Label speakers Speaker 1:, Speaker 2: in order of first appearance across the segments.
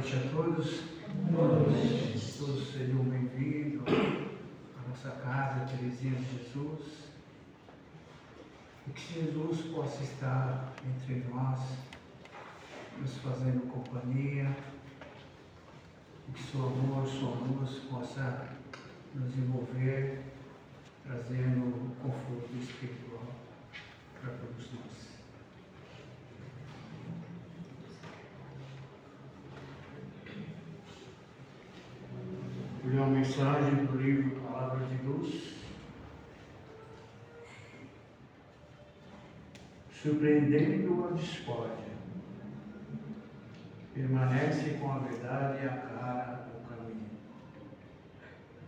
Speaker 1: noite a todos. Boa noite. Todos sejam bem-vindos à nossa casa, Terezinha de Jesus. E que Jesus possa estar entre nós, nos fazendo companhia. E que seu amor, sua luz possa nos envolver, trazendo conforto espiritual para todos nós. Vou ler uma mensagem do livro Palavra de Luz. Surpreendendo a discórdia, permanece com a verdade a cara do caminho,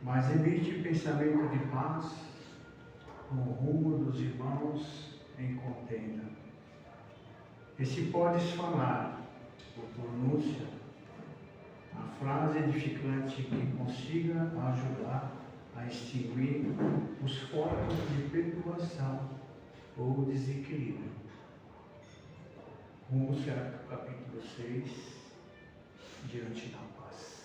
Speaker 1: mas emite pensamento de paz no rumo dos irmãos em contenda. E se podes falar, por pronúncia, a frase edificante que consiga ajudar a extinguir os focos de perturbação ou desequilíbrio. Rumo-se ao capítulo 6, diante da paz.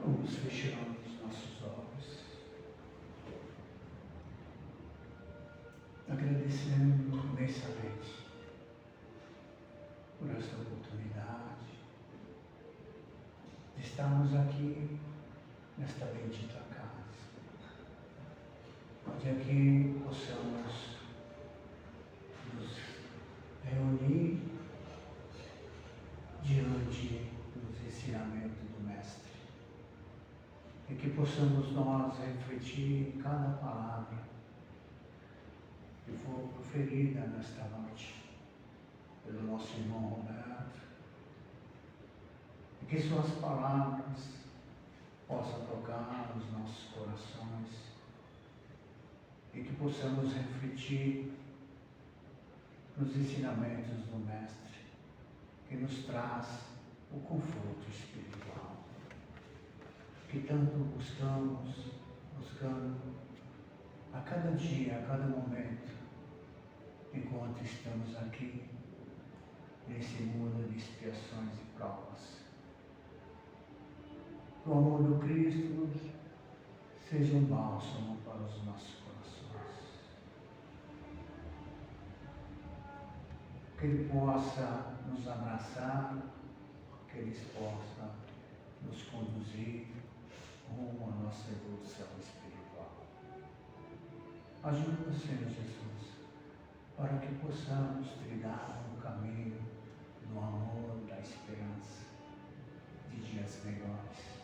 Speaker 1: Vamos fechando os nossos olhos, agradecendo imensamente por esta oportunidade de estarmos aqui nesta bendita casa, onde aqui possamos nos reunir diante dos ensinamentos do Mestre. E que possamos nós refletir em cada palavra que for proferida nesta noite pelo nosso irmão Roberto. E que suas palavras possam tocar os nossos corações e que possamos refletir nos ensinamentos do Mestre, que nos traz o conforto espiritual que tanto buscando a cada dia, a cada momento, enquanto estamos aqui nesse mundo de expiações e provas. O amor do Cristo seja um bálsamo para os nossos corações. Que Ele possa nos abraçar, que Ele possa nos conduzir rumo à nossa evolução espiritual. Ajuda-nos, Senhor Jesus, para que possamos trilhar no caminho do amor, da esperança, de dias melhores.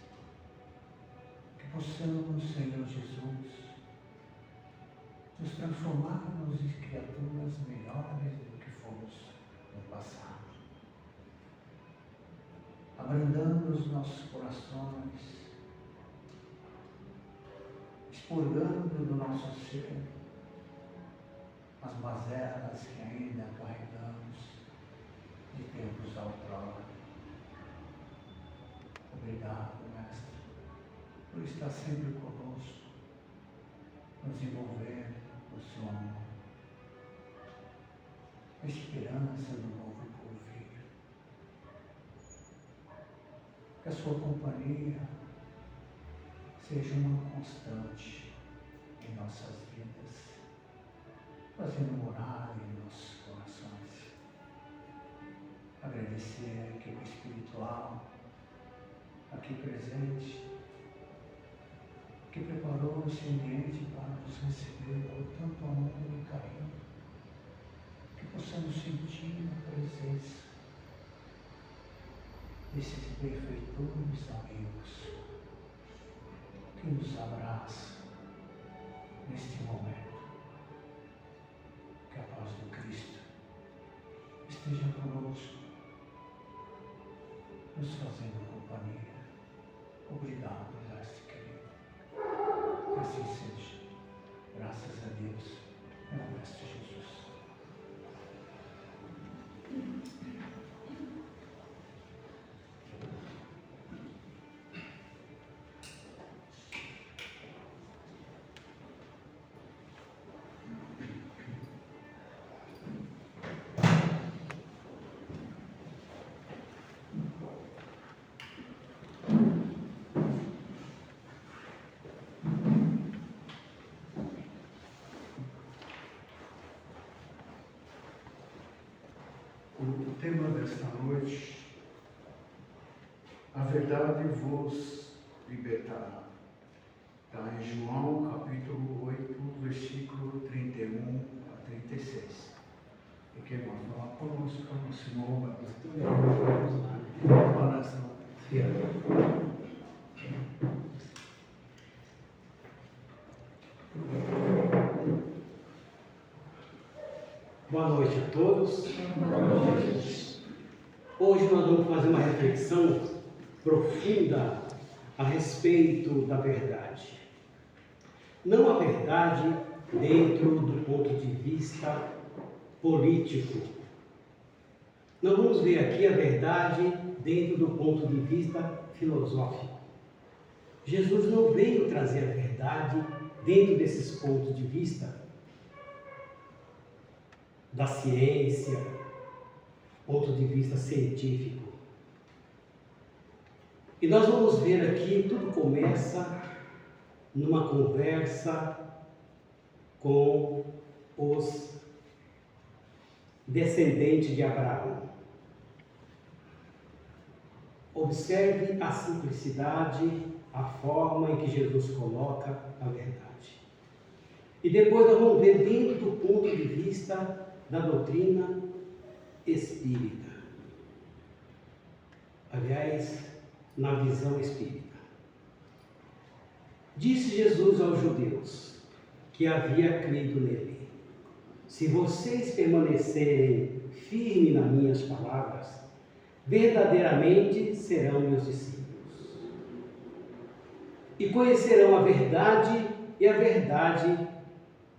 Speaker 1: Que possamos, Senhor Jesus, nos transformarmos em criaturas melhores do que fomos no passado, abrandando os nossos corações, expurgando do nosso ser as mazelas que ainda carregamos de tempos outrora. Obrigado, Mestre, por estar sempre conosco, nos envolver com o seu amor, a esperança do novo porvir. Que a sua companhia seja uma constante em nossas vidas, fazendo morada em nossos corações. Agradecer a equipe espiritual aqui presente, que preparou esse ambiente para nos receber com tanto amor e carinho, que possamos sentir a presença desses benfeitores amigos que nos abraçam neste momento. cuidado, mestre querido. Que assim seja. Graças a Deus, meu mestre Jesus. O tema desta noite, a verdade vos libertará. Está em João capítulo 8, versículo 31 a 36. E quem vai falar conosco, o Senhor vai falar nessa
Speaker 2: Boa noite a todos. Boa noite. Hoje nós vamos fazer uma reflexão profunda a respeito da verdade. Não a verdade dentro do ponto de vista político. Nós vamos ver aqui a verdade dentro do ponto de vista filosófico. Jesus não veio trazer a verdade dentro desses pontos de vista da ciência, ponto de vista científico. E nós vamos ver aqui, tudo começa numa conversa com os descendentes de Abraão. Observe a simplicidade, a forma em que Jesus coloca a verdade. E depois nós vamos ver dentro do ponto de vista da doutrina espírita. Aliás, na visão espírita. Disse Jesus aos judeus que havia crido nele: se vocês permanecerem firmes nas minhas palavras, verdadeiramente serão meus discípulos. E conhecerão a verdade, e a verdade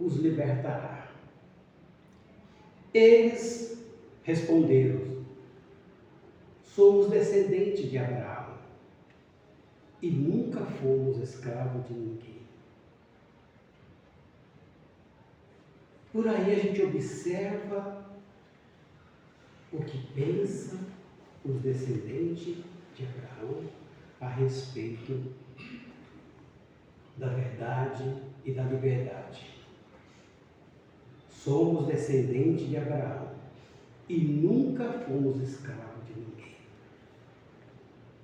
Speaker 2: os libertará. Eles responderam: somos descendentes de Abraão e nunca fomos escravos de ninguém. Por aí a gente observa o que pensam os descendentes de Abraão a respeito da verdade e da liberdade. Somos descendentes de Abraão e nunca fomos escravos de ninguém.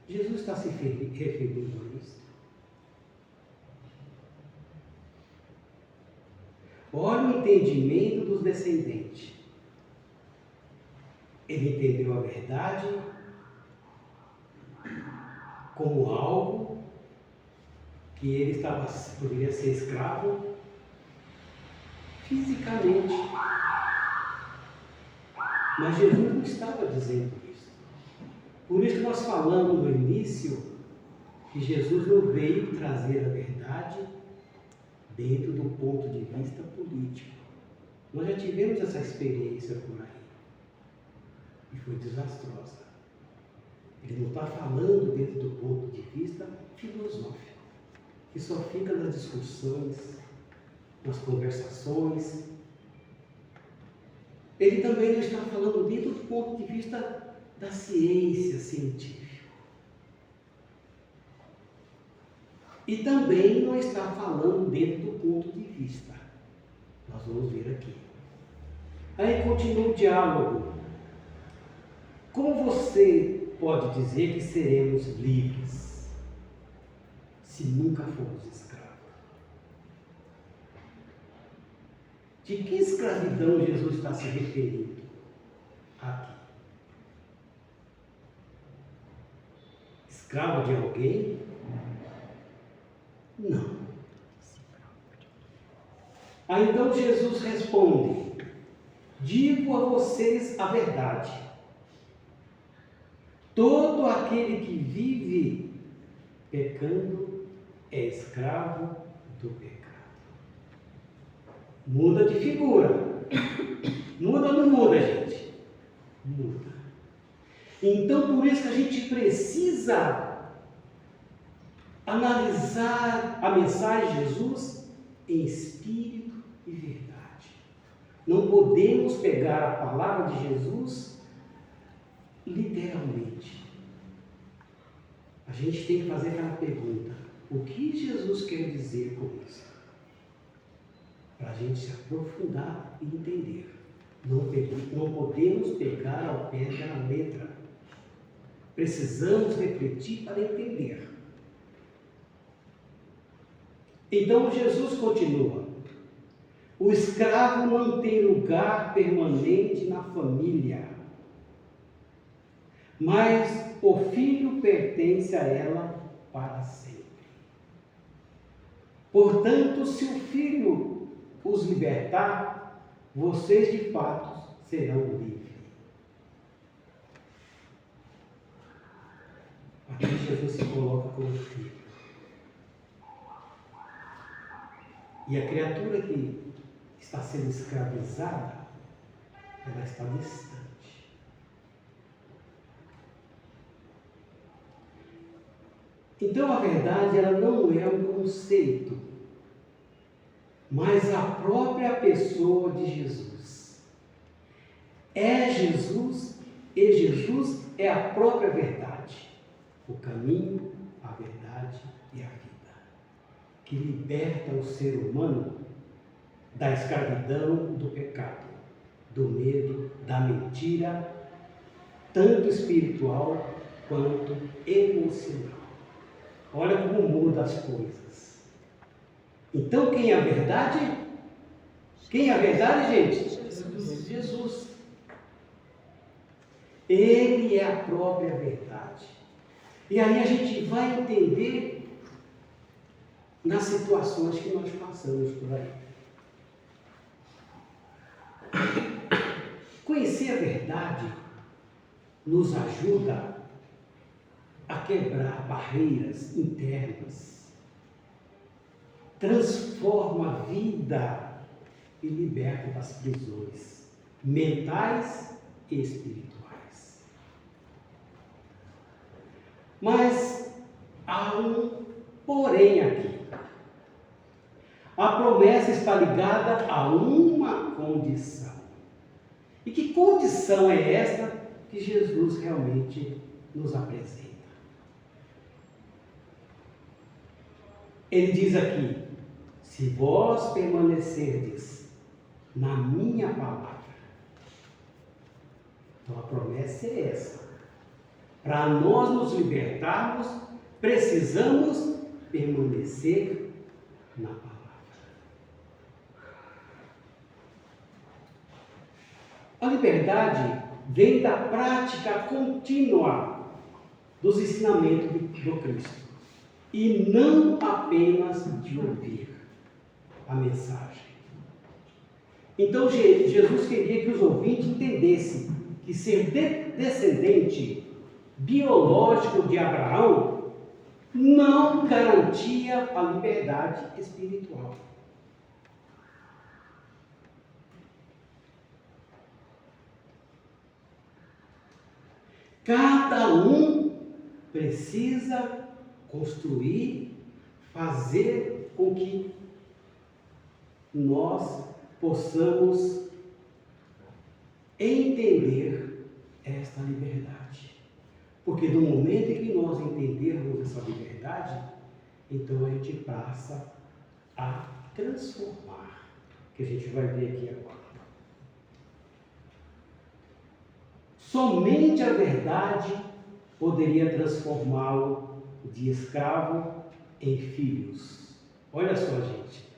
Speaker 2: Jesus está se referindo a isso. Olha o entendimento dos descendentes. Ele entendeu a verdade como algo que ele poderia ser escravo fisicamente. Mas Jesus não estava dizendo isso. Por isso que nós falamos no início que Jesus não veio trazer a verdade dentro do ponto de vista político. Nós já tivemos essa experiência por aí. E foi desastrosa. Ele não está falando dentro do ponto de vista filosófico, que só fica nas discussões, nas conversações. Ele também não está falando dentro do ponto de vista da ciência científica. E também não está falando dentro do ponto de vista. Nós vamos ver aqui. Aí continua o diálogo. Como você pode dizer que seremos livres se nunca fomos escravos? De que escravidão Jesus está se referindo aqui? Escravo de alguém? Não. Aí então Jesus responde: digo a vocês a verdade. Todo aquele que vive pecando é escravo do pecado. Muda de figura. Muda ou não muda, gente? Muda. Então, por isso que a gente precisa analisar a mensagem de Jesus em espírito e verdade. Não podemos pegar a palavra de Jesus literalmente. A gente tem que fazer aquela pergunta: o que Jesus quer dizer com isso? Para a gente se aprofundar e entender. Não podemos pegar ao pé da letra. Precisamos refletir para entender. Então Jesus continua: o escravo não tem lugar permanente na família, mas o filho pertence a ela para sempre. Portanto, se o filho os libertar, vocês de fato serão livres. Aqui Jesus se coloca como filho. E a criatura que está sendo escravizada, ela está distante. Então, a verdade, ela não é um conceito, mas a própria pessoa de Jesus. É Jesus, e Jesus é a própria verdade, o caminho, a verdade e a vida, que liberta o ser humano da escravidão do pecado, do medo, da mentira, tanto espiritual quanto emocional. Olha como muda as coisas. Então, quem é a verdade? Quem é a verdade, gente? Jesus. Ele é a própria verdade. E aí a gente vai entender nas situações que nós passamos por aí. Conhecer a verdade nos ajuda a quebrar barreiras internas, transforma a vida e liberta das prisões mentais e espirituais. Mas há um porém aqui. A promessa está ligada a uma condição. E que condição é esta que Jesus realmente nos apresenta? Ele diz aqui: se vós permanecerdes na minha palavra. Então a promessa é essa. Para nós nos libertarmos, precisamos permanecer na palavra. A liberdade vem da prática contínua dos ensinamentos do Cristo e não apenas de ouvir a mensagem. Então Jesus queria que os ouvintes entendessem que ser descendente biológico de Abraão não garantia a liberdade espiritual. Cada um precisa construir, fazer com que nós possamos entender esta liberdade. Porque no momento em que nós entendermos essa liberdade, então a gente passa a transformar, que a gente vai ver aqui agora. Somente a verdade poderia transformá-lo de escravo em filhos. Olha só, gente.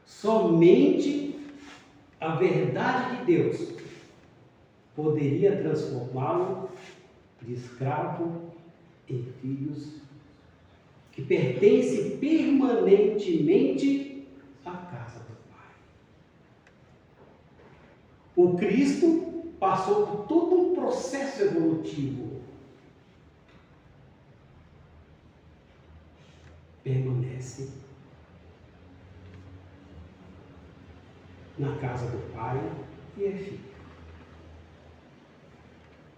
Speaker 2: Somente a verdade de Deus poderia transformá-lo de escravo em filhos que pertencem permanentemente à casa do Pai. O Cristo passou por todo um processo evolutivo. permanece na casa do Pai e é fica.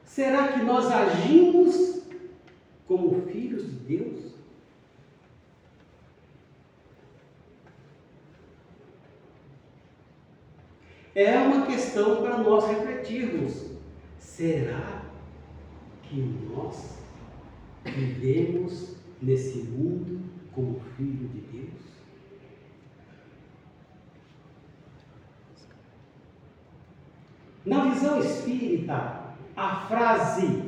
Speaker 2: Será que nós agimos como filhos de Deus? É uma questão para nós refletirmos. Será que nós vivemos nesse mundo como filho de Deus? Na visão espírita, a frase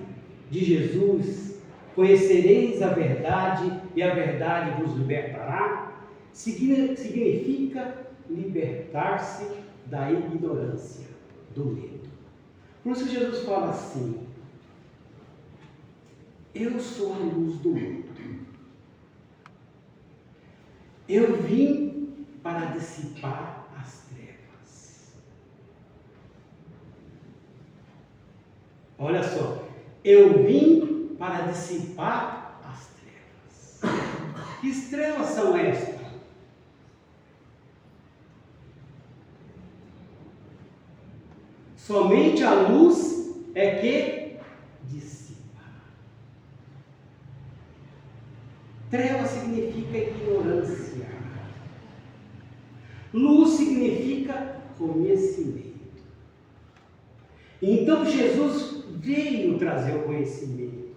Speaker 2: de Jesus, conhecereis a verdade e a verdade vos libertará, significa libertar-se da ignorância, do medo. Por isso Jesus fala assim: eu sou a luz do mundo. Eu vim para dissipar as trevas. Olha só, eu vim para dissipar as trevas. Que trevas são estas? Somente a luz é que dissipa. Treva significa ignorância. Luz significa conhecimento. Então Jesus veio trazer o conhecimento,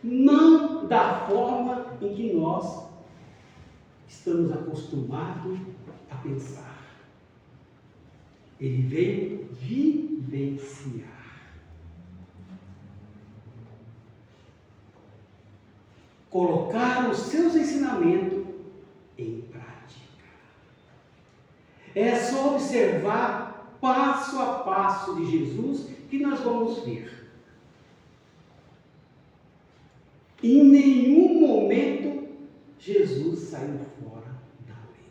Speaker 2: não da forma em que nós estamos acostumados a pensar. Ele veio vivenciar. Colocar os seus ensinamentos em prática. É só observar passo a passo de Jesus que nós vamos ver. Em nenhum momento Jesus saiu fora da lei.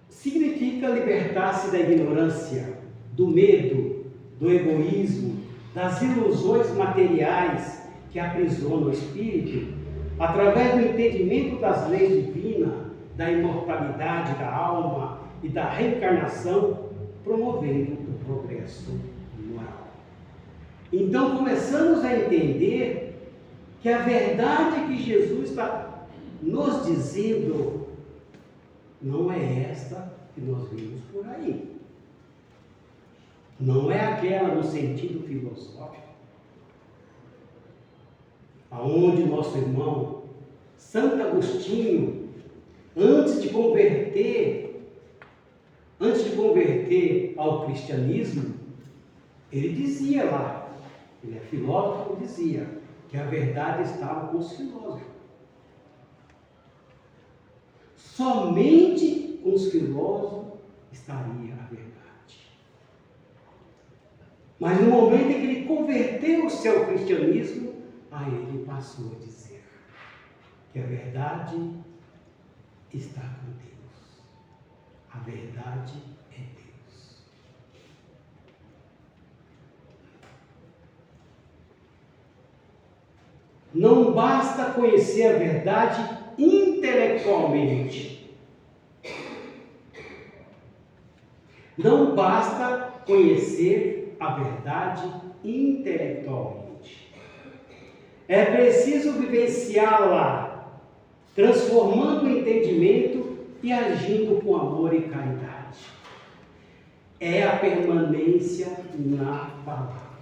Speaker 2: Significa libertar-se da ignorância, do medo, do egoísmo, das ilusões materiais que aprisionam o espírito, através do entendimento das leis divinas, da imortalidade da alma e da reencarnação, promovendo o progresso moral. Então começamos a entender que a verdade que Jesus está nos dizendo não é esta que nós vimos por aí. Não é aquela no sentido filosófico, aonde nosso irmão Santo Agostinho, antes de converter ao cristianismo, ele dizia lá, ele é filósofo, dizia que a verdade estava com os filósofos. Somente com os filósofos estaria a verdade. Mas no momento em que ele converteu-se ao cristianismo, aí ele passou a dizer que a verdade está com Deus. A verdade é Deus. Não basta conhecer a verdade intelectualmente. Não basta conhecer a verdade intelectualmente. É preciso vivenciá-la, transformando o entendimento e agindo com amor e caridade. É a permanência na palavra.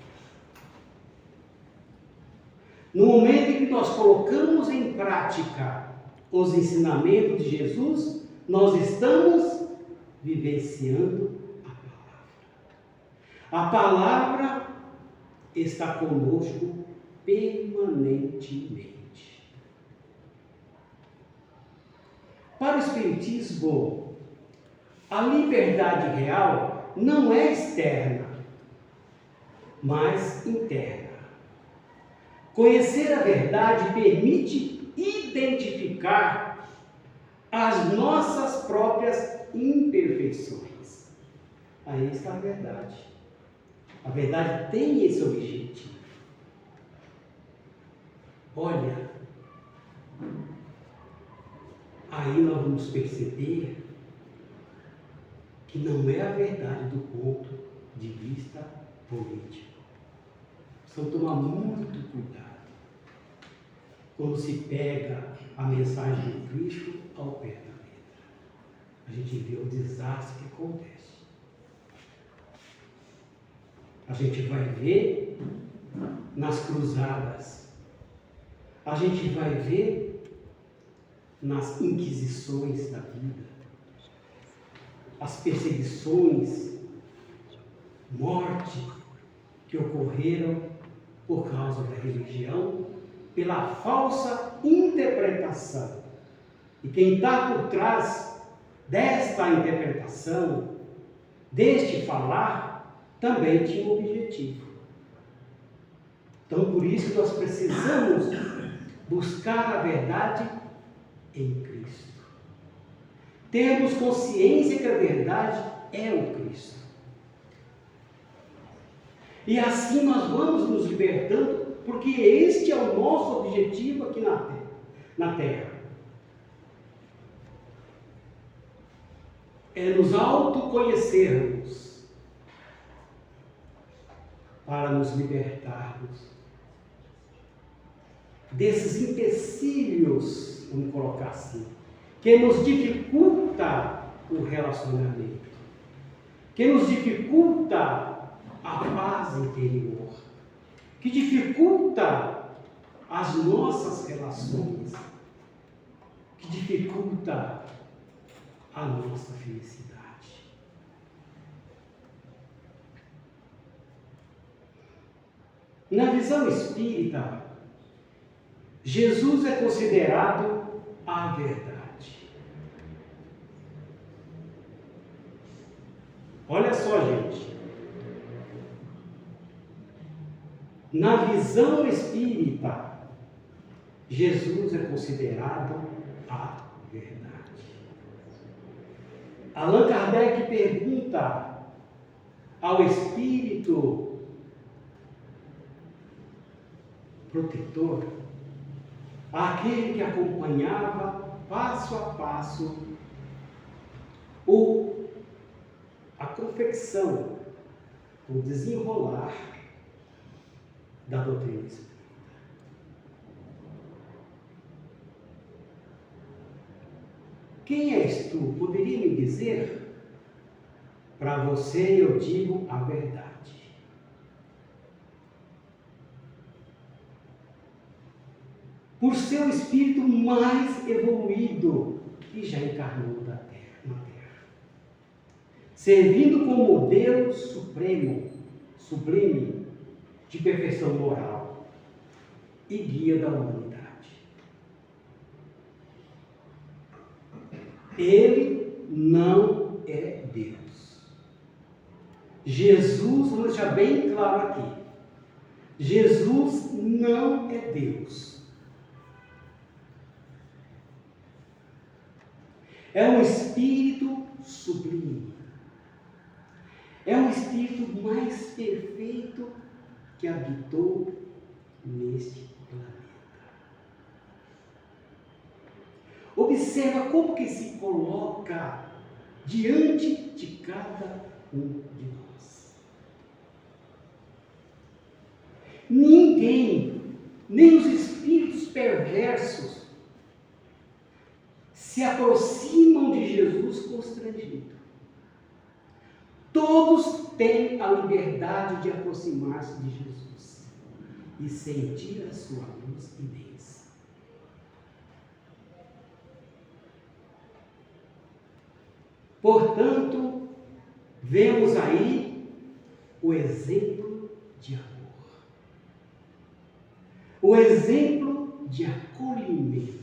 Speaker 2: No momento em que nós colocamos em prática os ensinamentos de Jesus, nós estamos vivenciando a palavra está conosco permanentemente. Para o Espiritismo, a liberdade real não é externa, mas interna. Conhecer a verdade permite identificar as nossas próprias imperfeições. Aí está a verdade. A A verdade tem esse objetivo. Olha, aí nós vamos perceber que não é a verdade do ponto de vista político. Precisamos tomar muito cuidado quando se pega a mensagem de Cristo ao pé da letra. A gente vê o desastre que acontece. A gente vai ver nas cruzadas. A gente vai ver nas inquisições da vida. As perseguições, morte que ocorreram por causa da religião, pela falsa interpretação. E quem está por trás desta interpretação, deste falar, também tinha um objetivo. Então, por isso, nós precisamos buscar a verdade em Cristo. Termos consciência que a verdade é o Cristo. E assim nós vamos nos libertando, porque este é o nosso objetivo aqui na Terra. É nos autoconhecermos para nos libertarmos desses empecilhos, vamos colocar assim, que nos dificulta o relacionamento, que nos dificulta a paz interior, que dificulta as nossas relações, que dificulta a nossa felicidade. Na visão espírita, Jesus é considerado a verdade. Olha só, gente. Na visão espírita, Jesus é considerado a verdade. Allan Kardec pergunta ao espírito protetor, aquele que acompanhava passo a passo a confecção, o desenrolar da doutrina espírita. Quem és tu? Poderia me dizer? Para você eu digo a verdade. Por ser o espírito mais evoluído que já encarnou na Terra, servindo como modelo sublime de perfeição moral e guia da humanidade. Ele não é Deus. Jesus, vamos deixar bem claro aqui, Jesus não é Deus. É um espírito sublime. É um espírito mais perfeito que habitou neste planeta. Observa como que se coloca diante de cada um de nós. Ninguém, nem os espíritos perversos, se aproximam de Jesus constrangido. Todos têm a liberdade de aproximar-se de Jesus e sentir a sua luz imensa. Portanto, vemos aí o exemplo de amor, o exemplo de acolhimento.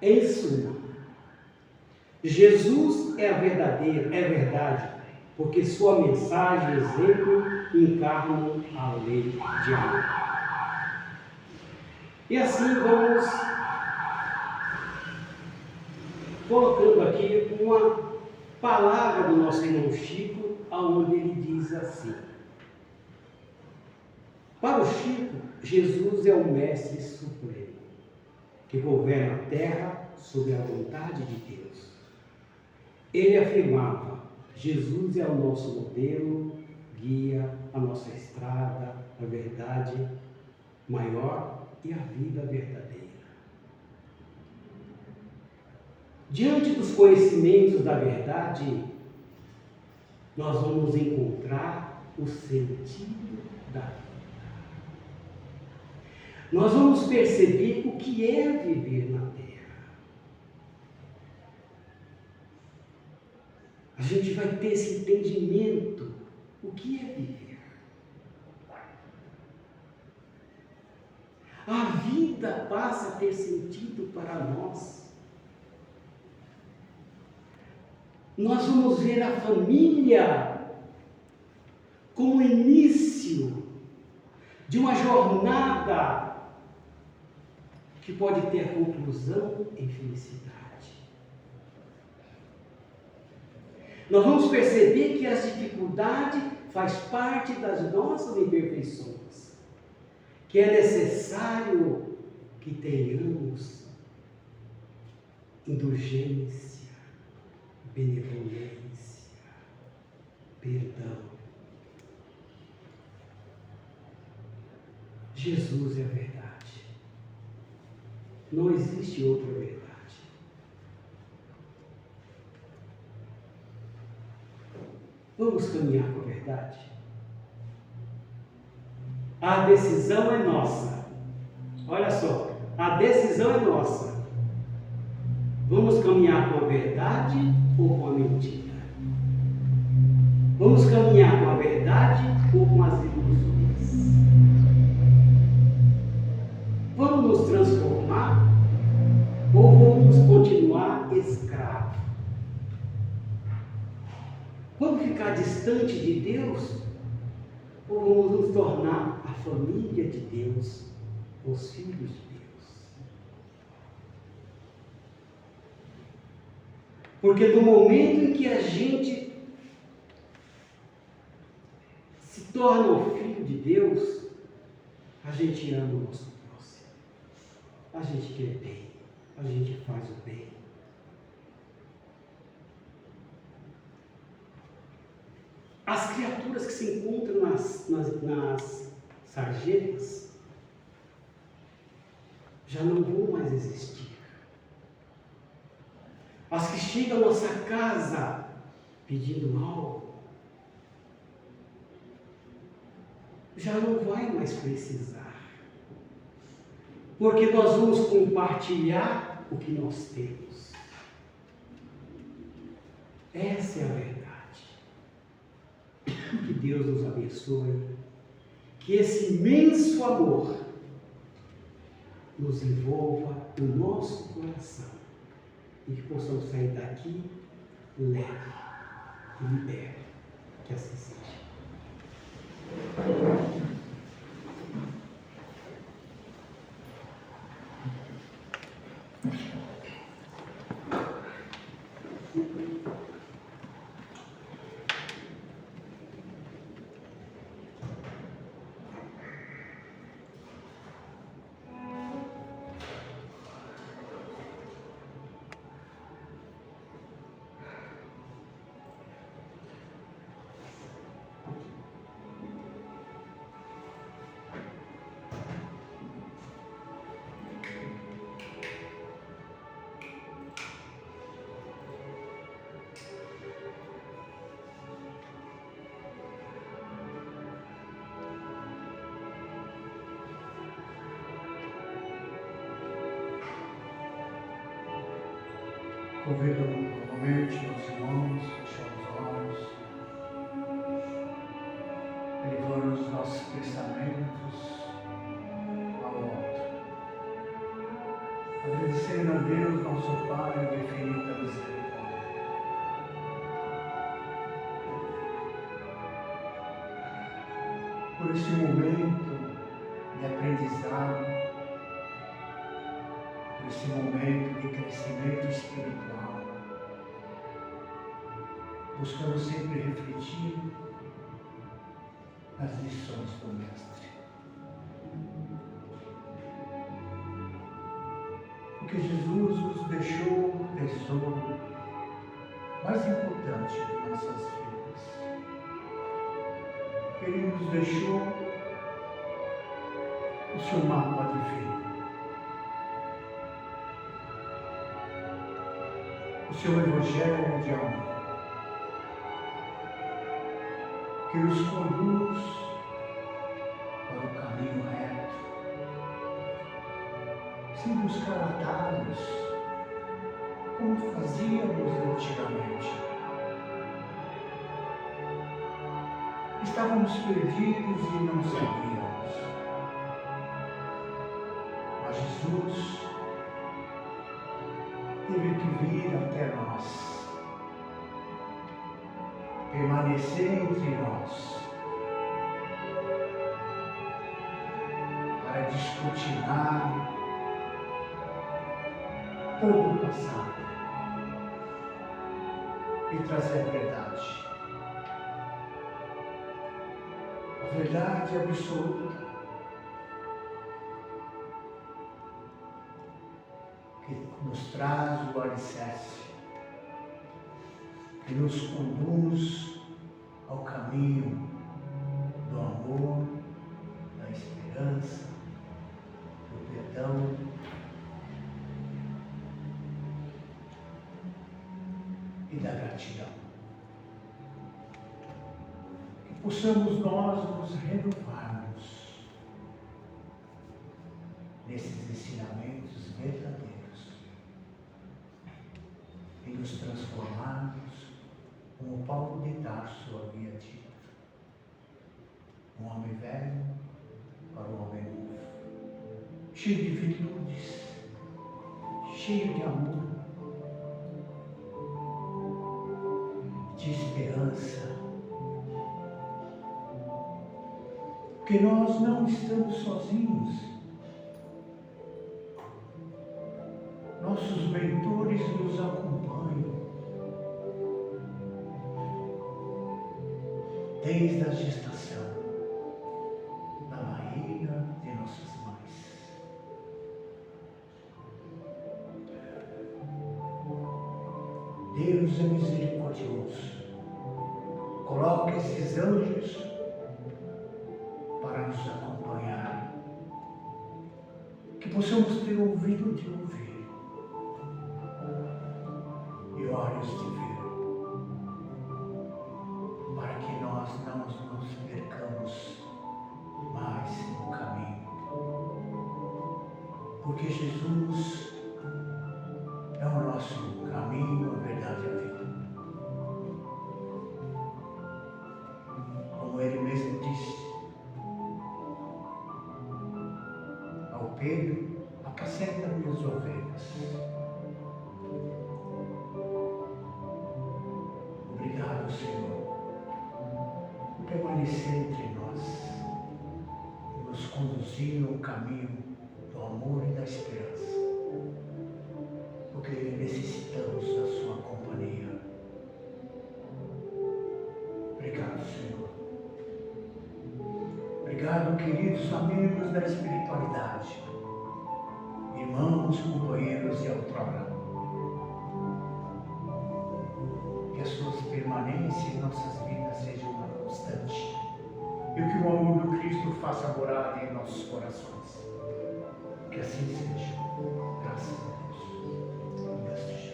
Speaker 2: Em suma, Jesus é é verdade, porque sua mensagem e exemplo encarnam a lei de amor. E assim vamos colocando aqui uma palavra do nosso irmão Chico, aonde ele diz assim: para o Chico, Jesus é o Mestre Supremo, que governa a terra sob a vontade de Deus. Ele afirmava: Jesus é o nosso modelo, guia a nossa estrada, a verdade maior e a vida verdadeira. Diante dos conhecimentos da verdade, nós vamos encontrar o sentido da vida. Nós vamos perceber o que é viver na terra. A gente vai ter esse entendimento, o que é viver. A vida passa a ter sentido para nós. Nós vamos ver a família como o início de uma jornada que pode ter a conclusão em felicidade. Nós vamos perceber que as dificuldades faz parte das nossas imperfeições, que é necessário que tenhamos indulgência, benevolência, perdão. Jesus é a verdade. Não existe outra verdade. Vamos caminhar com a verdade? A decisão é nossa. Olha só, a decisão é nossa. Vamos caminhar com a verdade ou com a mentira? Vamos caminhar com a verdade ou com as ilusões? Vamos nos transformar ou vamos continuar escravos? Vamos ficar distante de Deus ou vamos nos tornar a família de Deus, os filhos de Deus? Porque no momento em que a gente se torna o filho de Deus, a gente ama o nosso próximo, a gente quer bem, a gente faz o bem. As criaturas que se encontram nas sarjetas já não vão mais existir. As que chegam à nossa casa pedindo algo, já não vai mais precisar. Porque nós vamos compartilhar o que nós temos. Essa é a verdade. Que Deus nos abençoe. Que esse imenso amor nos envolva no nosso coração. E que possamos sair daqui leve e liberto. Que assim seja.
Speaker 1: Convido novamente os irmãos a fechar os olhos, elevando os nossos pensamentos ao alto, agradecendo a Deus, nosso Pai, a infinita misericórdia. Por este momento de aprendizado, por esse momento de crescimento espiritual. buscando sempre refletir nas lições do Mestre. Porque Jesus nos deixou o tesouro mais importante de nossas vidas. Ele nos deixou o seu mapa de vida, o seu evangelho de amor, que nos conduz para o caminho reto, sem buscar atalhos, como fazíamos antigamente. Estávamos perdidos e não sabíamos. Mas Jesus teve que vir até nós, permanecer entre nós, para descortinar todo o passado e trazer a verdade. A verdade absoluta que nos traz o alicerce, que nos conduz ao caminho do amor, da esperança, do perdão, e da gratidão. Que possamos nós nos renovarmos nesses ensinamentos verdadeiros e nos transformarmos, como Paulo de Tarso havia dito, um homem velho para um homem novo, cheio de virtudes, cheio de amor, de esperança, porque nós não estamos sozinhos. Nossos mentores nos acompanham desde a gestação, na barriga de nossas mães. Deus é misericordioso. Coloca esses anjos para nos acompanhar, que possamos ter ouvido de ouvir e olhos de ver, para que nós não nos percamos mais no caminho, porque Jesus é o nosso caminho, a verdade e a vida. Como ele mesmo disse ao Pedro: apacenta minhas ovelhas. Obrigado, Senhor, por permanecer entre nós e nos conduzir no caminho do amor e da esperança, porque necessitamos da sua companhia. Obrigado, Senhor. Obrigado, queridos amigos da espiritualidade, irmãos, companheiros de outrora. Que as suas permanências em nossas vidas sejam uma constante e que o amor do Cristo faça morada em nossos corações. Que assim seja. Graças a Deus.